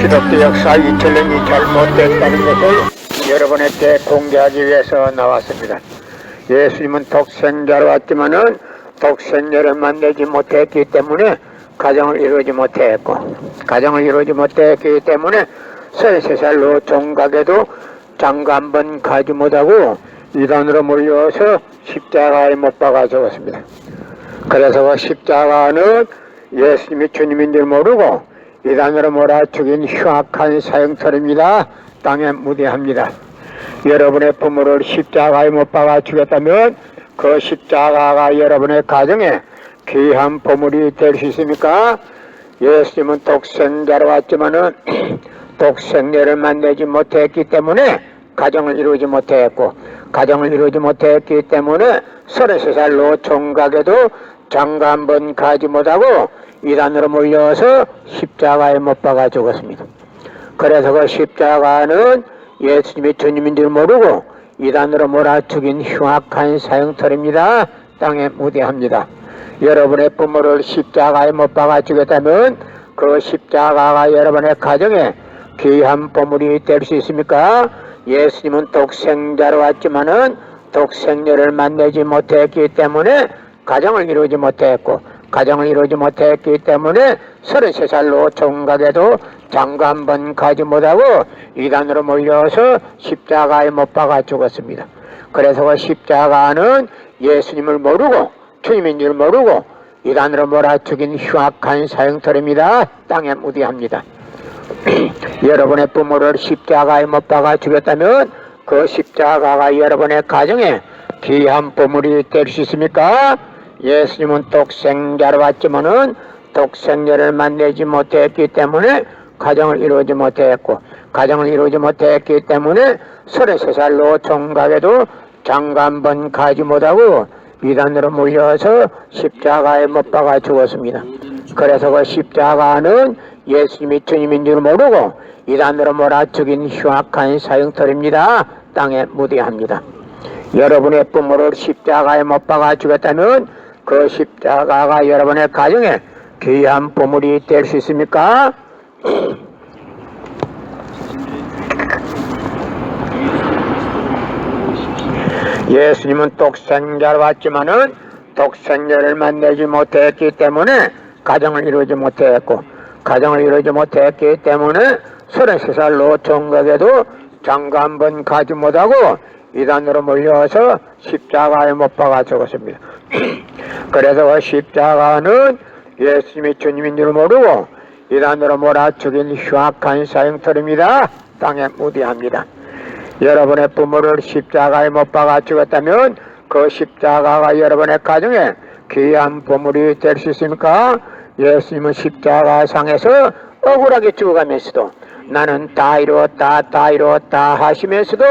기독교 역사 2000년이 잘못됐다는 것을 여러분에게 공개하기 위해서 나왔습니다. 예수님은 독생자로 왔지만은 독생자를 만나지 못했기 때문에 가정을 이루지 못했고, 가정을 이루지 못했기 때문에 33살로 종각에도 장가 한 번 가지 못하고 이단으로 몰려서 십자가에 못 박아 죽었습니다. 그래서 십자가는 예수님이 주님인 줄 모르고 이단으로 몰아 죽인 흉악한 사형터입니다. 땅에 무대합니다. 여러분의 부모를 십자가에 못 박아 죽였다면 그 십자가가 여러분의 가정에 귀한 보물이 될 수 있습니까? 예수님은 독생자로 왔지만은 독생자를 만나지 못했기 때문에 가정을 이루지 못했고, 가정을 이루지 못했기 때문에 33살로 총각에도 장가 한 번 가지 못하고 이단으로 몰려서 십자가에 못 박아 죽었습니다. 그래서 그 십자가는 예수님이 주님인 줄 모르고 이단으로 몰아 죽인 흉악한 사형터입니다. 땅에 무대합니다. 여러분의 부모를 십자가에 못 박아 죽였다면 그 십자가가 여러분의 가정에 귀한 보물이 될 수 있습니까? 예수님은 독생자로 왔지만은 독생자를 만나지 못했기 때문에 가정을 이루지 못했고, 가정을 이루지 못했기 때문에 33살로 총각에도 장가 한 번 가지 못하고 이단으로 몰려서 십자가에 못 박아 죽었습니다. 그래서 그 십자가는 예수님을 모르고 주님인 줄 모르고 이단으로 몰아 죽인 흉악한 사형터입니다. 땅에 무대합니다. 여러분의 부모를 십자가에 못 박아 죽였다면 그 십자가가 여러분의 가정에 귀한 보물이 될 수 있습니까? 예수님은 독생자로 왔지만은 독생자를 만나지 못했기 때문에 가정을 이루지 못했고, 가정을 이루지 못했기 때문에 33살로 총각에도 장가 한 번 가지 못하고 이단으로 몰려서 십자가에 못 박아 죽었습니다. 그래서 그 십자가는 예수님이 주님인 줄 모르고 이단으로 몰아 죽인 흉악한 사형터입니다. 땅에 무대합니다. 여러분의 부모를 십자가에 못 박아 죽였다면 그 십자가가 여러분의 가정에 귀한 보물이 될 수 있습니까? 예수님은 독생자로 왔지만은 독생자를 만나지 못했기 때문에 가정을 이루지 못했고, 가정을 이루지 못했기 때문에 33살로 총각에도 장가 한 번 가지 못하고 이단으로 몰려서 십자가에 못 박아 죽었습니다. 그래서 그 십자가는 예수님이 주님인 줄 모르고 이단으로 몰아 죽인 흉악한 사형터입니다. 땅에 무대합니다. 여러분의 부모를 십자가에 못 박아 죽였다면 그 십자가가 여러분의 가정에 귀한 보물이 될 수 있습니까? 예수님은 십자가 상에서 억울하게 죽어가면서도 나는 다 이루었다, 다 이루었다 하시면서도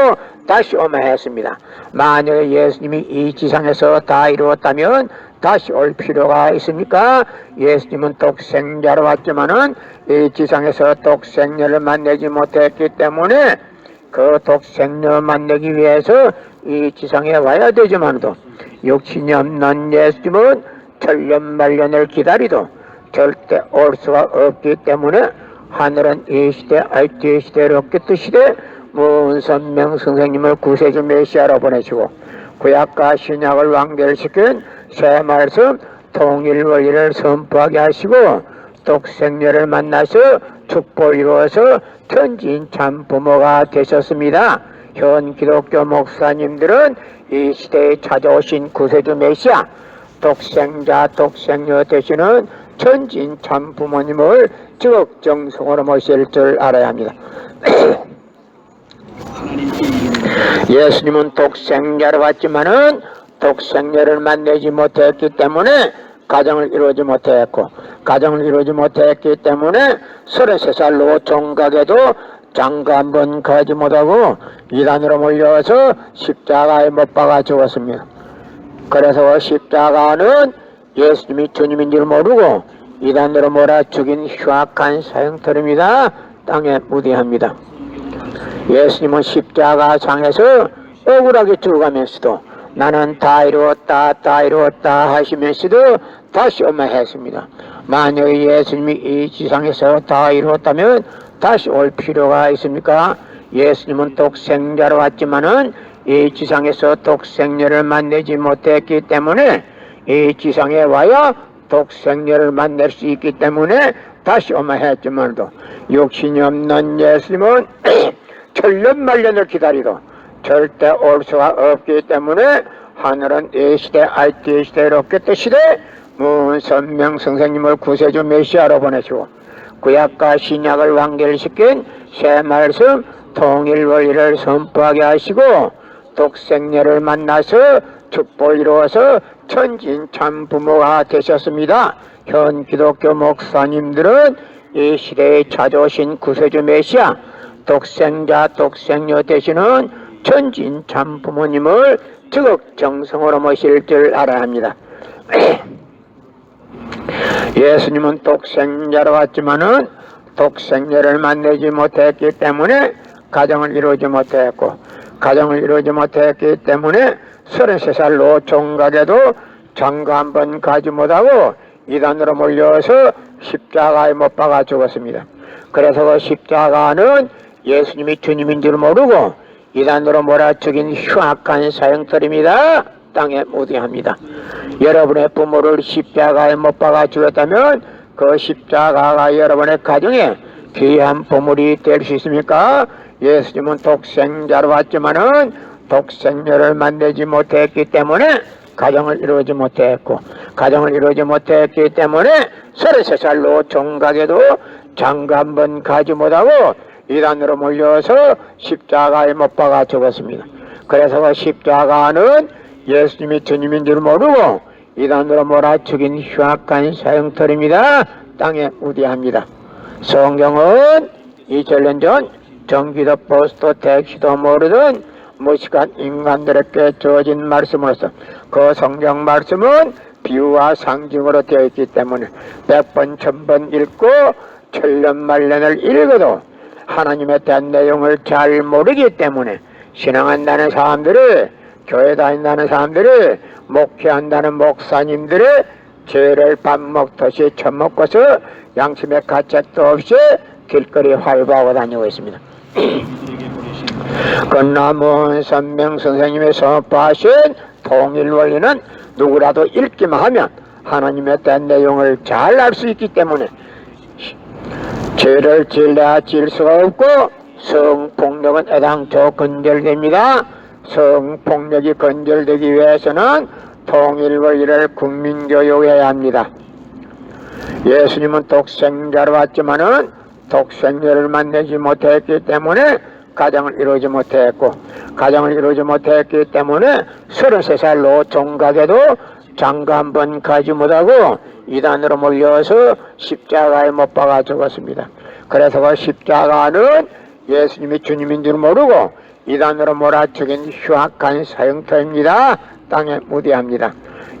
다시 오마 했습니다. 만약에 예수님이 이 지상에서 다 이루었다면 다시 올 필요가 있습니까? 예수님은 독생자로 왔지만은 이 지상에서 독생자를 만나지 못했기 때문에 그 독생자 만나기 위해서 이 지상에 와야 되지만도 육신이 없는 예수님은 천년만년을 기다리도 절대 올 수가 없기 때문에 하늘은 이 시대 알지 시대를 없겠듯 시대 문선명 선생님을 구세주 메시아로 보내시고 구약과 신약을 완결시킨 새 말씀 통일 원리를 선포하게 하시고 독생자를 만나서 축복을 이루어서 천지인 참 부모가 되셨습니다. 현 기독교 목사님들은 이 시대에 찾아오신 구세주 메시아 독생자 독생녀 되시는 천지인 참 부모님을 적정성으로 모실 줄 알아야 합니다. 예수님은 독생자로 왔지만은 독생자를 만나지 못했기 때문에 가정을 이루지 못했고, 가정을 이루지 못했기 때문에 33살로 종각에도 장가 한 번 가지 못하고 이단으로 몰려서 십자가에 못 박아 죽었습니다. 그래서 십자가는 예수님이 주님인 줄 모르고 이단으로 몰아 죽인 흉악한 사형터입니다. 땅에 무대합니다. 예수님은 십자가 상에서 억울하게 죽어가면서도 나는 다 이루었다, 다 이루었다 하시면서도 다시 오마 했습니다. 만약에 예수님이 이 지상에서 다 이루었다면 다시 올 필요가 있습니까? 예수님은 독생자로 왔지만은 이 지상에서 독생녀를 만나지 못했기 때문에 이 지상에 와야 독생녀를 만날 수 있기 때문에 다시 오마 했지만도 육신이 없는 예수님은 천년만년을 기다리도 절대 올 수가 없기 때문에 하늘은 이 시대 IT 시대 로켓 시대 문선명 선생님을 구세주 메시아로 보내시고 구약과 신약을 완결시킨 새 말씀 통일 원리를 선포하게 하시고 독생녀를 만나서 축복을 이루어서 천진 참부모가 되셨습니다. 현 기독교 목사님들은 이 시대에 찾아오신 구세주 메시아 독생자 독생녀 되시는 천진 참부모님을 지극정성으로 모실 줄 알아야 합니다. 예수님은 독생자로 왔지만은 독생녀를 만나지 못했기 때문에 가정을 이루지 못했고 가정을 이루지 못했기 때문에 33살로 종각에도 장가 한 번 가지 못하고 이단으로 몰려서 십자가에 못 박아 죽었습니다. 그래서 그 십자가는 예수님이 주님인 줄 모르고 이단으로 몰아죽인 흉악한 사형터입니다. 땅에 무대합니다. 여러분의 부모를 십자가에 못 박아 죽였다면 그 십자가가 여러분의 가정에 귀한 보물이 될 수 있습니까? 예수님은 독생자로 왔지만은 독생녀를 만나지 못했기 때문에 가정을 이루지 못했고 가정을 이루지 못했기 때문에 33살로 종각에도 장가 한 번 가지 못하고 이단으로 몰려서 십자가에 못 박아 죽었습니다. 그래서 그 십자가는 예수님이 주님인 줄 모르고 이단으로 몰아 죽인 흉악한 사형터입니다. 땅에 무대합니다. 성경은 2000년 전 전기도 버스도 택시도 모르던 무식한 인간들에게 주어진 말씀으로서 그 성경 말씀은 비유와 상징으로 되어 있기 때문에 100번 1000번 읽고 천년만년을 읽어도 하나님에 대한 내용을 잘 모르기 때문에 신앙한다는 사람들이 교회 다닌다는 사람들이 목회한다는 목사님들이 죄를 밥 먹듯이 처먹고서 양심의 가책도 없이 길거리 활보하고 다니고 있습니다. 건나문 선명 선생님의 선포하신 통일 원리는 누구라도 읽기만 하면 하나님에 대한 내용을 잘 알 수 있기 때문에 죄를 질러야 질 수가 없고 성폭력은 애당초 건절됩니다. 성폭력이 건절되기 위해서는 통일 원리를 국민교육해야 합니다. 예수님은 독생자로 왔지만은 독생녀를 만나지 못했기 때문에 가정을 이루지 못했고 가정을 이루지 못했기 때문에 33살로 종각에도 장가 한 번 가지 못하고 이단으로 몰려서 십자가에 못 박아 죽었습니다. 그래서 그 십자가는 예수님이 주님인 줄 모르고 이단으로 몰아 죽인 흉악한 사형터입니다. 땅에 무대합니다.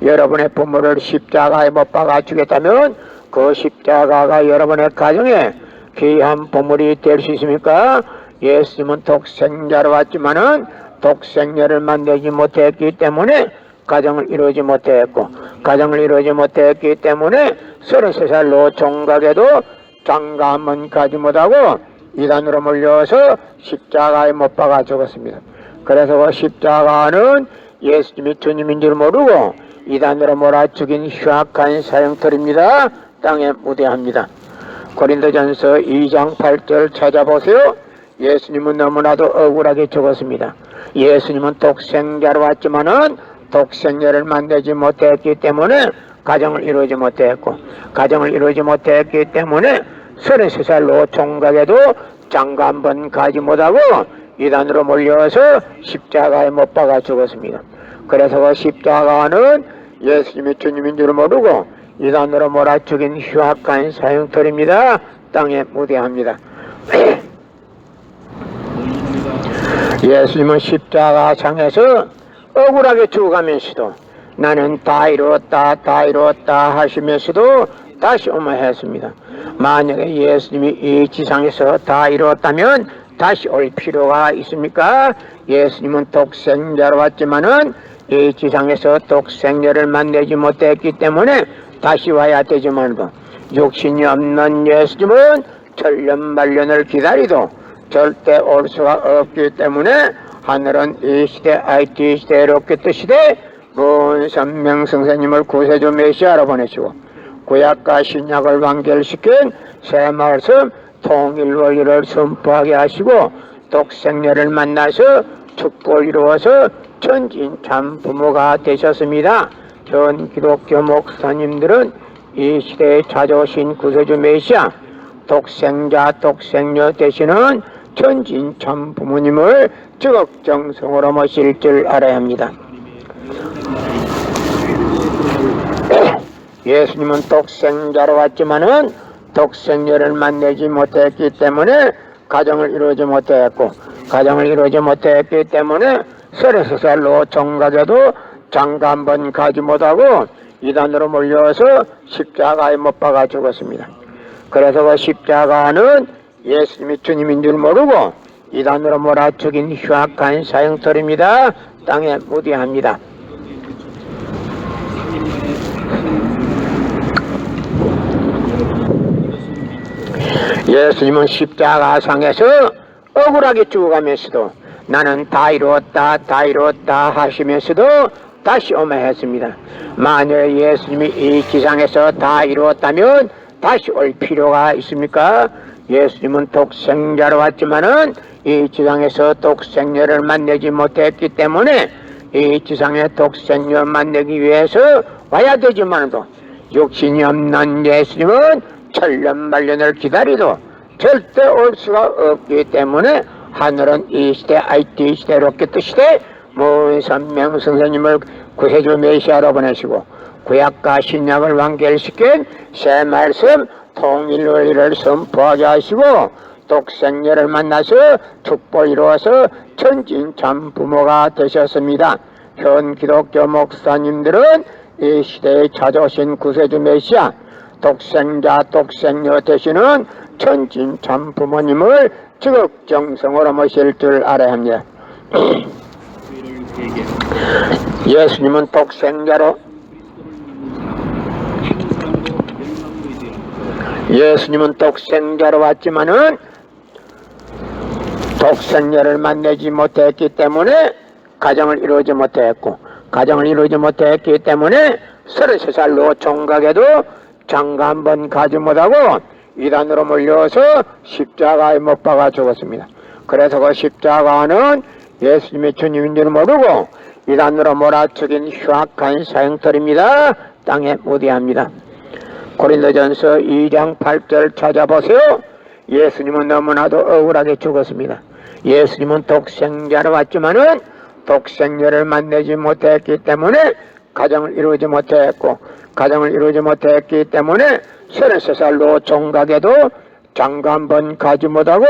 여러분의 부모를 십자가에 못 박아 죽였다면 그 십자가가 여러분의 가정에 귀한 보물이 될 수 있습니까? 예수님은 독생자로 왔지만은 독생녀를 만나지 못했기 때문에 가정을 이루지 못했고 가정을 이루지 못했기 때문에 33살로 종각에도 장가 한 번 가지 못하고 이단으로 몰려서 십자가에 못 박아 죽었습니다. 그래서 그 십자가는 예수님이 주님인 줄 모르고 이단으로 몰아 죽인 흉악한 사형터입니다. 땅에 무대합니다. 고린도전서 2장 8절 찾아보세요. 예수님은 너무나도 억울하게 죽었습니다. 예수님은 독생자로 왔지만은 독생녀를 만나지 못했기 때문에 가정을 이루지 못했고 가정을 이루지 못했기 때문에 33살로 종각에도 장가 한 번 가지 못하고 이단으로 몰려서 십자가에 못 박아 죽었습니다. 그래서 그 십자가는 예수님이 주님인 줄 모르고 이단으로 몰아 죽인 흉악한 사형터입니다. 땅에 무대합니다. 예수님은 십자가상에서 억울하게 죽어가면서도 나는 다 이루었다 다 이루었다 하시면서도 다시 오마 했습니다. 만약에 예수님이 이 지상에서 다 이루었다면 다시 올 필요가 있습니까? 예수님은 독생자로 왔지만은 이 지상에서 독생녀를 만나지 못했기 때문에 다시 와야 되지만도 육신이 없는 예수님은 천년만년을 기다리도 절대 올 수가 없기 때문에 하늘은 이 시대 IT 시대로 없겠듯 시대 문선명성사님을 구세주 메시아로 보내시고 구약과 신약을 완결시킨 새 말씀 통일원리를 선포하게 하시고 독생녀를 만나서 축복을 이루어서 천진 참 부모가 되셨습니다. 전 기독교 목사님들은 이 시대에 찾아오신 구세주 메시아 독생자 독생녀 되시는 천진 참 부모님을 적극정성으로 모실 줄 알아야 합니다. 예수님은 독생자로 왔지만은 독생녀를 만나지 못했기 때문에 가정을 이루지 못했고 가정을 이루지 못했기 때문에 33살로 종각에도 장가 한 번 가지 못하고 이단으로 몰려서 십자가에 못 박아 죽었습니다. 그래서 그 십자가는 예수님이 주님인 줄 모르고 이단으로 몰아 죽인 흉악한 사형털입니다. 땅에 무디합니다. 예수님은 십자가상에서 억울하게 죽어가면서도 나는 다 이루었다 다 이루었다 하시면서도 다시 오매 했습니다. 만약 예수님이 이 지상에서 다 이루었다면 다시 올 필요가 있습니까? 예수님은 독생자로 왔지만은 이 지상에서 독생녀를 만나지 못했기 때문에 이 지상에 독생녀 만나기 위해서 와야 되지만도 육신이 없는 예수님은 천년만년을 기다리도 절대 올 수가 없기 때문에 하늘은 이 시대 IT 시대 로켓 시대 문선명 선생님을 구세주 메시아로 보내시고 구약과 신약을 완결시킨 새 말씀 통일원리를 선포하게 하시고 독생녀를 만나서 축복을 이루어서 천진 참 부모가 되셨습니다. 현 기독교 목사님들은 이 시대에 찾아오신 구세주 메시아 독생자 독생녀 되시는 천진 참 부모님을 적극정성으로 모실 줄 알아야 합니다. 예수님은 독생자로 왔지만은 독생녀를 만나지 못했기 때문에 가정을 이루지 못했고 가정을 이루지 못했기 때문에 33살로 종각에도 장가 한 번 가지 못하고 이단으로 몰려서 십자가에 못 박아 죽었습니다. 그래서 그 십자가는 예수님의 주님인 줄 모르고 이단으로 몰아죽인 흉악한 사형털입니다. 땅에 무디합니다. 고린도전서 2장 8절 찾아보세요. 예수님은 너무나도 억울하게 죽었습니다. 예수님은 독생자로 왔지만은 독생녀를 만나지 못했기 때문에 가정을 이루지 못했고 가정을 이루지 못했기 때문에 33살로 종각에도 장가 한 번 가지 못하고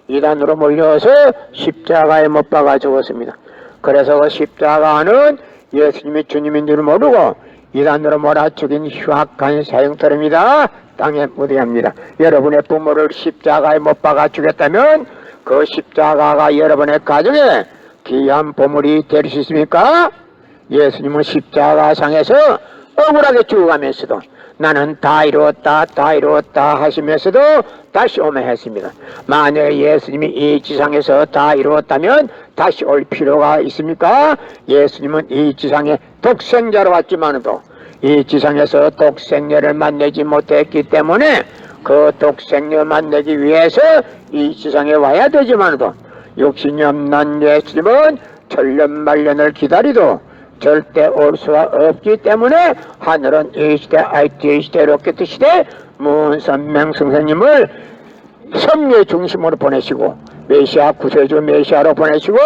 이단으로 몰려서 십자가에 못 박아 죽었습니다. 그래서 그 십자가는 예수님이 주님인 줄 모르고 이단으로 몰아 죽인 흉악한 사형털입니다. 땅에 무디합니다. 여러분의 부모를 십자가에 못 박아 죽였다면 그 십자가가 여러분의 가정에 귀한 보물이 될 수 있습니까? 예수님은 십자가상에서 억울하게 죽어가면서도 나는 다 이루었다 다 이루었다 하시면서도 다시 오매 했습니다. 만약 예수님이 이 지상에서 다 이루었다면 다시 올 필요가 있습니까? 예수님은 이 지상에 독생자로 왔지만도 이 지상에서 독생녀를 만나지 못했기 때문에 그 독생녀 만나기 위해서 이 지상에 와야 되지만도 육신이 없는 예수님은 천년만년을 기다리도 절대 올 수가 없기 때문에 하늘은 이 시대 IT 시대 로켓 시대 문선명 선생님을 섭리의 중심으로 보내시고 메시아 구세주 메시아로 보내시고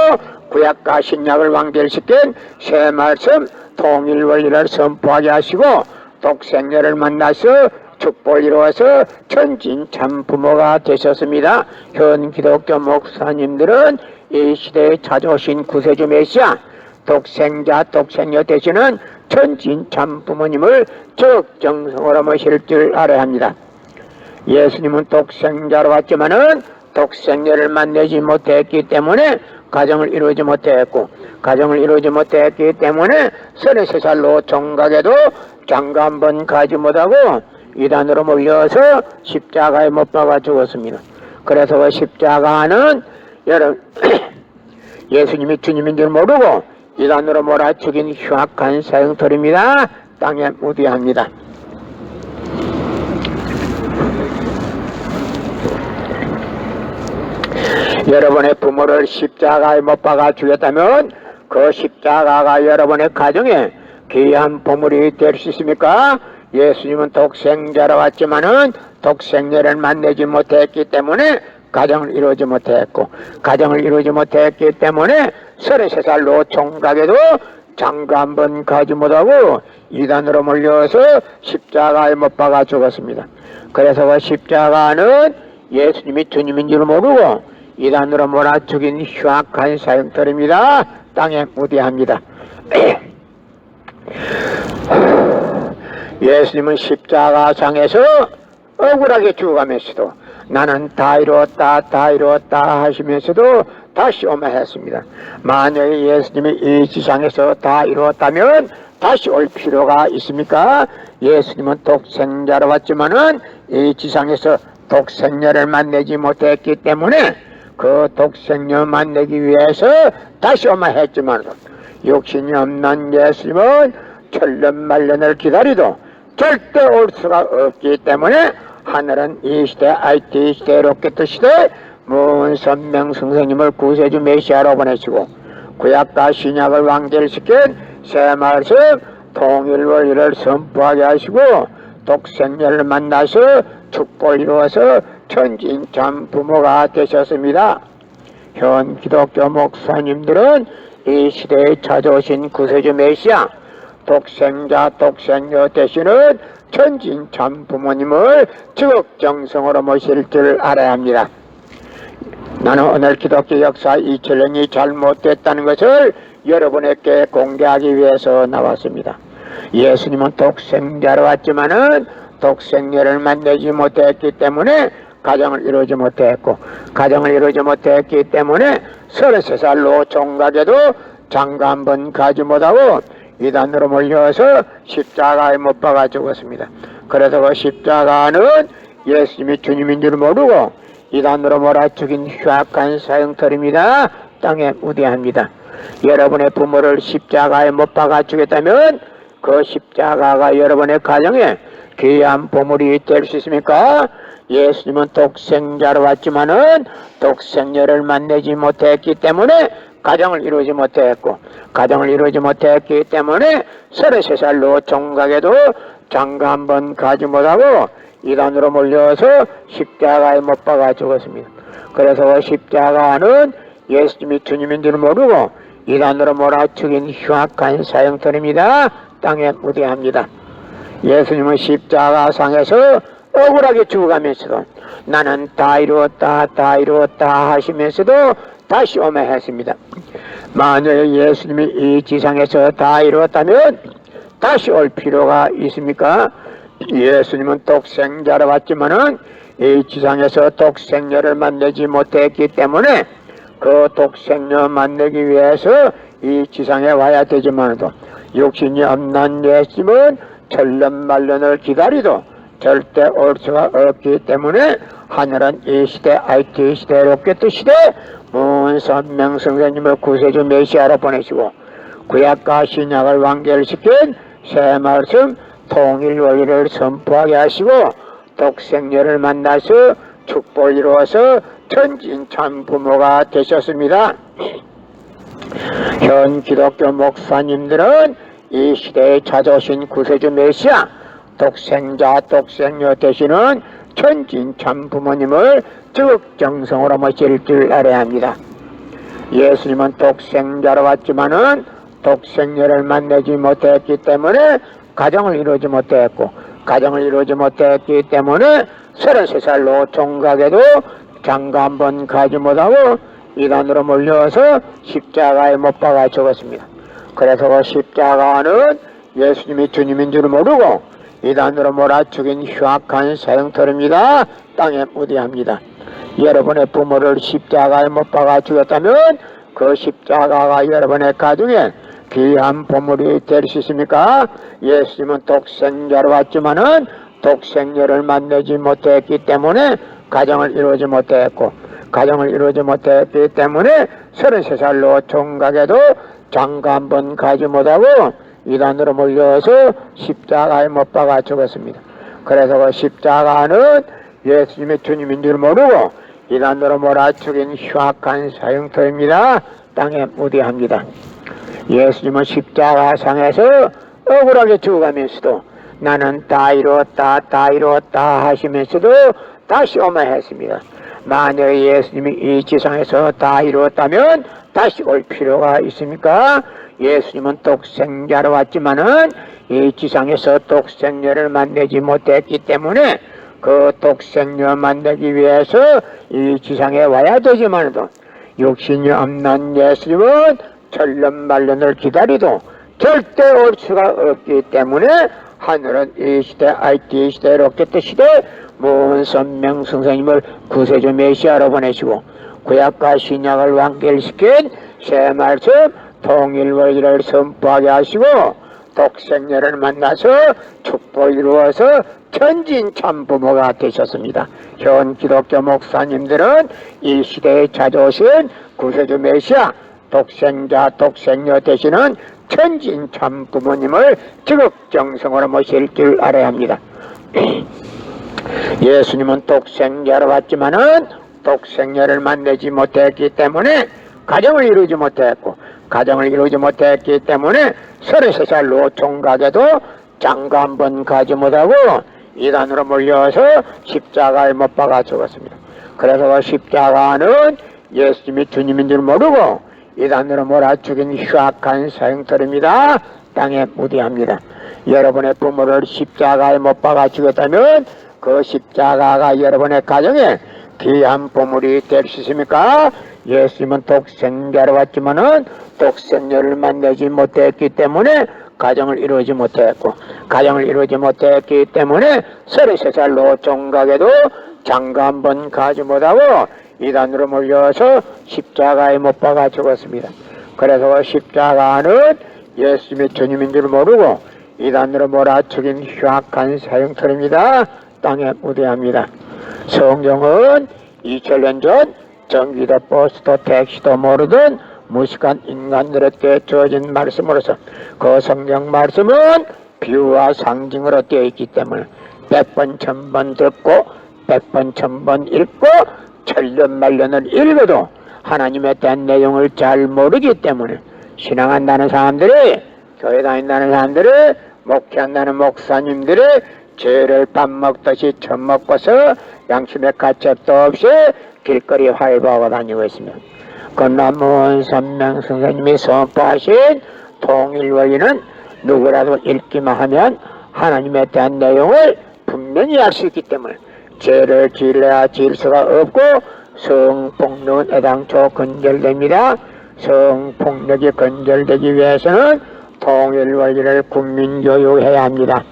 구약과 신약을 완결시킨 새 말씀 통일원리를 선포하게 하시고 독생녀를 만나서 축복을 이루어서 천진 참 부모가 되셨습니다. 현 기독교 목사님들은 이 시대에 찾아오신 구세주 메시아 독생자 독생녀 되시는 천진 참 부모님을 적정성으로 모실 줄 알아야 합니다. 예수님은 독생자로 왔지만은 독생녀를 만나지 못했기 때문에 가정을 이루지 못했고 가정을 이루지 못했기 때문에 33살로 종각에도 장가 한 번 가지 못하고 이단으로 몰려서 십자가에 못 박아 죽었습니다. 그래서 그 십자가는 여러분 예수님이 주님인 줄 모르고 이단으로 몰아 죽인 흉악한 사형털입니다. 땅에 무디합니다. 여러분의 부모를 십자가에 못 박아 죽였다면 그 십자가가 여러분의 가정에 귀한 보물이 될 수 있습니까? 예수님은 독생자로 왔지만은 독생자를 만나지 못했기 때문에 가정을 이루지 못했고, 가정을 이루지 못했기 때문에 33살로 총각에도 장가 한 번 가지 못하고 이단으로 몰려서 십자가에 못 박아 죽었습니다. 그래서 그 십자가는 예수님이 주님인 줄 모르고 이단으로 몰아 죽인 흉악한 사형털입니다. 땅에 무디합니다. 예수님은 십자가상에서 억울하게 죽어가면서도 나는 다 이루었다 다 이루었다 하시면서도 다시 오마 했습니다. 만약에 예수님이 이 지상에서 다 이루었다면 다시 올 필요가 있습니까? 예수님은 독생자로 왔지만은 이 지상에서 독생자를 만나지 못했기 때문에 그 독생자 만나기 위해서 다시 오마 했지만 욕심이 없는 예수님은 천년만년을 기다리도 절대 올 수가 없기 때문에 하늘은 이 시대 IT 시대 로켓 시대 문선명 선생님을 구세주 메시아로 보내시고 구약과 신약을 완결시킨 새 말씀 통일원리를 선포하게 하시고 독생자를 만나서 축복을 이루어서 천진참 부모가 되셨습니다. 현 기독교 목사님들은 이 시대에 찾아오신 구세주 메시아 독생자 독생녀 되시는 천진참 부모님을 지극정성으로 모실 줄 알아야 합니다. 나는 오늘 기독교 역사 2000년이 잘못됐다는 것을 여러분에게 공개하기 위해서 나왔습니다. 예수님은 독생자로 왔지만은 독생녀를 만나지 못했기 때문에 가정을 이루지 못했고, 가정을 이루지 못했기 때문에 33살로 총각에도 장가 한 번 가지 못하고 이단으로 몰려서 십자가에 못 박아 죽었습니다. 그래서 그 십자가는 예수님이 주님인 줄 모르고 이단으로 몰아 죽인 흉악한 사형털입니다. 땅에 무디합니다. 여러분의 부모를 십자가에 못 박아 죽였다면 그 십자가가 여러분의 가정에 귀한 보물이 될 수 있습니까? 예수님은 독생자로 왔지만은 독생녀를 만나지 못했기 때문에 가정을 이루지 못했고, 가정을 이루지 못했기 때문에 33살로 총각에도 장가 한 번 가지 못하고 이단으로 몰려서 십자가에 못 박아 죽었습니다. 그래서 그 십자가는 예수님이 주님인 줄 모르고 이단으로 몰아 죽인 흉악한 사형털입니다. 땅에 무디합니다. 예수님은 십자가상에서 억울하게 죽어가면서도 나는 다 이루었다 다 이루었다 하시면서도 다시 오매 했습니다. 만약에 예수님이 이 지상에서 다 이루었다면 다시 올 필요가 있습니까? 예수님은 독생자로 왔지만은 이 지상에서 독생녀를 만나지 못했기 때문에 그 독생녀 만나기 위해서 이 지상에 와야 되지만도 육신이 없는 예수님은 천년만년을 기다리도 절대 올 수가 없기 때문에 하늘은 이 시대 IT 시대 로켓 시대 문선명 선생님을 구세주 메시아로 보내시고 구약과 신약을 완결시킨 새 말씀 통일 원리를 선포하게 하시고 독생녀를 만나서 축복을 이루어서 천진참 부모가 되셨습니다. 현 기독교 목사님들은 이 시대에 찾아오신 구세주 메시아 독생자 독생녀 되시는 천진참 부모님을 적정성으로 모실 줄 알아야 합니다. 예수님은 독생자로 왔지만은 독생녀를 만나지 못했기 때문에 가정을 이루지 못했고, 가정을 이루지 못했기 때문에 33살로 총각에도 장가 한 번 가지 못하고 이단으로 몰려서 십자가에 못 박아 죽었습니다. 그래서 그 십자가는 예수님이 주님인 줄 모르고 이단으로 몰아 죽인 흉악한 사형털입니다. 땅에 무디합니다. 여러분의 부모를 십자가에 못 박아 죽였다면 그 십자가가 여러분의 가정에 귀한 보물이 될 수 있습니까? 예수님은 독생자로 왔지만은 독생녀를 만나지 못했기 때문에 가정을 이루지 못했고, 가정을 이루지 못했기 때문에 33살로 총각에도 장가 한 번 가지 못하고 이단으로 몰려서 십자가에 못 박아 죽었습니다. 그래서 그 십자가는 예수님의 주님인 줄 모르고 이단으로 몰아죽인 흉악한 사형터입니다. 땅에 무대합니다. 예수님은 십자가상에서 억울하게 죽어가면서도 나는 다 이루었다, 다 이루었다 하시면서도 다시 오마했습니다. 만약 예수님이 이 지상에서 다 이루었다면 다시 올 필요가 있습니까? 예수님은 독생자로 왔지만은 이 지상에서 독생녀를 만나지 못했기 때문에 그 독생녀 만나기 위해서 이 지상에 와야 되지만도 육신이 없는 예수님은 천년만년을 기다리도 절대 올 수가 없기 때문에 하늘은 이 시대, IT 시대, 로켓 시대 모든 선명 성사님을 구세주 메시아로 보내시고 구약과 신약을 완결시킨 새 말씀 통일원리를 선포하게 하시고 독생녀를 만나서 축복을 이루어서 천진 참부모가 되셨습니다. 현 기독교 목사님들은 이 시대에 찾아오신 구세주 메시아 독생자 독생녀 되시는 천진 참부모님을 지극정성으로 모실 줄 알아야 합니다. 예수님은 독생자로 왔지만은 독생녀를 만나지 못했기 때문에 가정을 이루지 못했고, 가정을 이루지 못했기 때문에 33살로 총각에도 장가 한 번 가지 못하고 이단으로 몰려서 십자가에 못 박아 죽었습니다. 그래서 십자가는 예수님이 주님인 줄 모르고 이단으로 몰아 죽인 흉악한 사형터입니다. 땅에 무대합니다. 여러분의 부모를 십자가에 못 박아 죽였다면 그 십자가가 여러분의 가정에 귀한 보물이 될 수 있습니까? 예수님은 독생자로 왔지만은 독생녀를 만나지 못했기 때문에 가정을 이루지 못했고, 가정을 이루지 못했기 때문에 33살로 총각에도 장가 한 번 가지 못하고 이단으로 몰려서 십자가에 못 박아 죽었습니다. 그래서 십자가는 예수님이 주님인 줄 모르고 이단으로 몰아죽인 흉악한 사형터입니다. 땅에 무대합니다. 성경은 2000년 전 전기도 버스도 택시도 모르던 무식한 인간들에게 주어진 말씀으로서 그 성경 말씀은 비유와 상징으로 되어 있기 때문에 100번 1000번 듣고 100번 1000번 읽고 천년만년을 읽어도 하나님에 대한 내용을 잘 모르기 때문에 신앙한다는 사람들이, 교회 다닌다는 사람들이, 목회한다는 목사님들이 죄를 밥 먹듯이 처먹고서 양심의 가책도 없이 길거리 활보하고 다니고 있습니다. 건남문 선명 선생님이 선포하신 통일원리는 누구라도 읽기만 하면 하나님에 대한 내용을 분명히 알 수 있기 때문에 죄를 지으려야 지을 수가 없고 성폭력은 애당초 근절됩니다. 성폭력이 근절되기 위해서는 통일원리를 국민교육해야 합니다.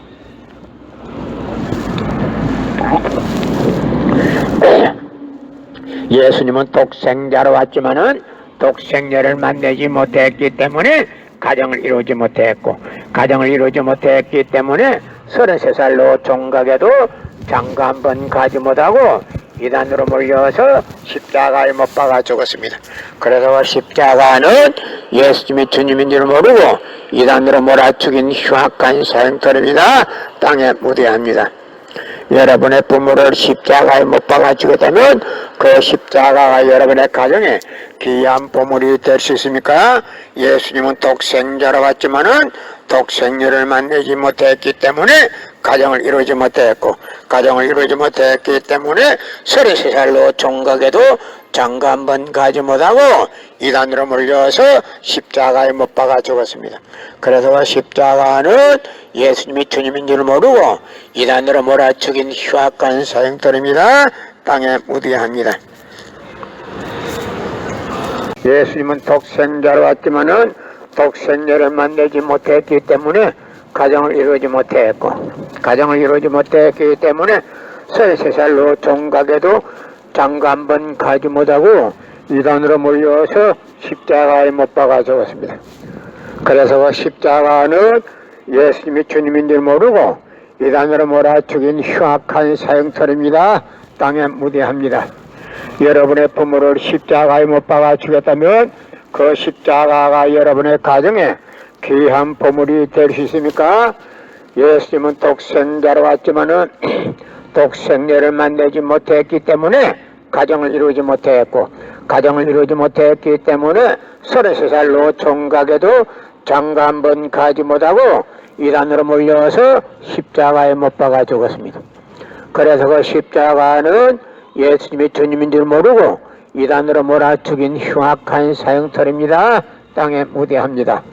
예수님은 독생자로 왔지만은 독생녀를 만나지 못했기 때문에 가정을 이루지 못했고, 가정을 이루지 못했기 때문에 33살로 총각에도 장가 한 번 가지 못하고 이단으로 몰려서 십자가에 못 박아 죽었습니다. 그래서 십자가는 예수님이 주님인 줄 모르고 이단으로 몰아죽인 흉악한 사형터입니다. 땅에 무대합니다. 여러분의 부모를 십자가에 못 박아 죽였다면 그 십자가가 여러분의 가정에 귀한 보물이 될 수 있습니까? 예수님은 독생자로 왔지만은 독생녀를 만나지 못했기 때문에 가정을 이루지 못했고, 가정을 이루지 못했기 때문에 33살로 총각에도 장가 한 번 가지 못하고 이단으로 몰려서 십자가에 못 박아 죽었습니다. 그래서 십자가는 예수님이 주님인 줄 모르고 이단으로 몰아죽인 흉악한 사형터입니다. 땅에 무대합니다. 예수님은 독생자로 왔지만은 독생녀를 만나지 못했기 때문에 가정을 이루지 못했고, 가정을 이루지 못했기 때문에 33살로 총각에도 장가 한 번 가지 못하고 이단으로 몰려서 십자가에 못 박아 죽었습니다. 그래서 그 십자가는 예수님이 주님인 줄 모르고 이단으로 몰아 죽인 흉악한 사형터입니다. 땅에 무대합니다. 여러분의 부모를 십자가에 못 박아 죽였다면 그 십자가가 여러분의 가정에 귀한 보물이 될 수 있습니까? 예수님은 독생자로 왔지만은 독생녀를 만나지 못했기 때문에 가정을 이루지 못했고, 가정을 이루지 못했기 때문에 33살로 총각에도 장가 한 번 가지 못하고 이단으로 몰려서 십자가에 못 박아 죽었습니다. 그래서 그 십자가는 예수님이 주님인 줄 모르고 이단으로 몰아 죽인 흉악한 사형터입니다. 땅에 무대합니다.